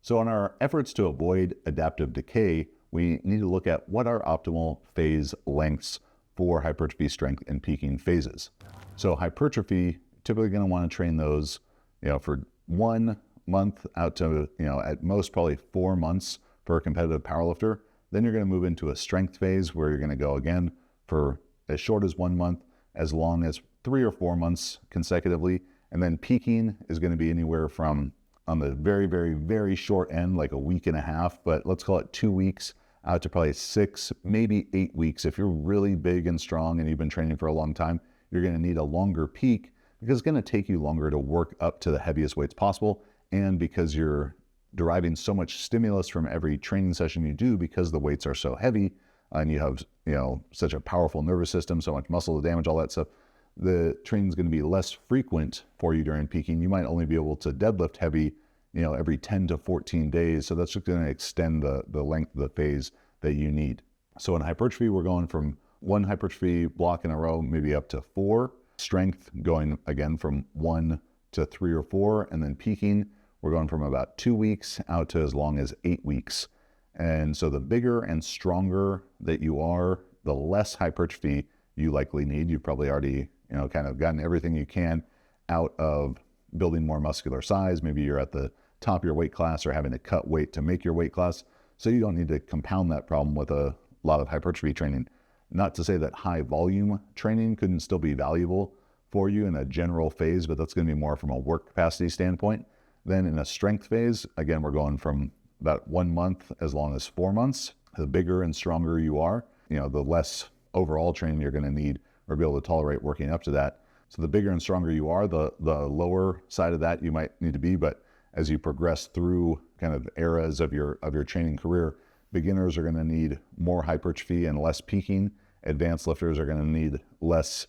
So in our efforts to avoid adaptive decay, we need to look at what are optimal phase lengths for hypertrophy, strength, and peaking phases. So hypertrophy, typically going to want to train those, for 1 month out to, at most probably 4 months for a competitive powerlifter. Then you're going to move into a strength phase where you're going to go again for as short as 1 month, as long as 3 or 4 months consecutively. And then peaking is going to be anywhere from, on the very, very, very short end, like a week and a half, but let's call it 2 weeks out to probably 6, maybe 8 weeks. If you're really big and strong and you've been training for a long time, you're going to need a longer peak because it's going to take you longer to work up to the heaviest weights possible. And because you're deriving so much stimulus from every training session you do, because the weights are so heavy and you have, such a powerful nervous system, so much muscle damage, all that stuff, the training is going to be less frequent for you during peaking. You might only be able to deadlift heavy, every 10 to 14 days. So that's just going to extend the length of the phase that you need. So in hypertrophy, we're going from 1 hypertrophy block in a row, maybe up to 4. Strength going again from 1 to 3 or 4. And then peaking, we're going from about 2 weeks out to as long as 8 weeks. And so the bigger and stronger that you are, the less hypertrophy you likely need. You've probably already kind of gotten everything you can out of building more muscular size. Maybe you're at the top of your weight class or having to cut weight to make your weight class. So you don't need to compound that problem with a lot of hypertrophy training. Not to say that high volume training couldn't still be valuable for you in a general phase, but that's going to be more from a work capacity standpoint. Then in a strength phase, again, we're going from about 1 month as long as 4 months. The bigger and stronger you are, the less overall training you're going to need or be able to tolerate working up to that. So the bigger and stronger you are, the lower side of that you might need to be. But as you progress through kind of eras of your training career, beginners are going to need more hypertrophy and less peaking. Advanced lifters are going to need less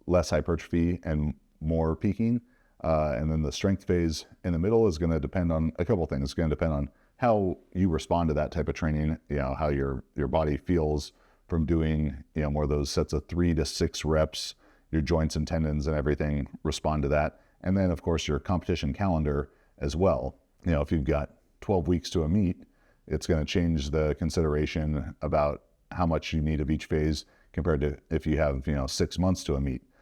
hypertrophy and more peaking. And then the strength phase in the middle is going to depend on a couple things. It's going to depend on how you respond to that type of training, how your body feels from doing, more of those sets of 3 to 6 reps, your joints and tendons and everything respond to that. And then of course your competition calendar as well. If you've got 12 weeks to a meet, it's going to change the consideration about how much you need of each phase compared to if you have, 6 months to a meet.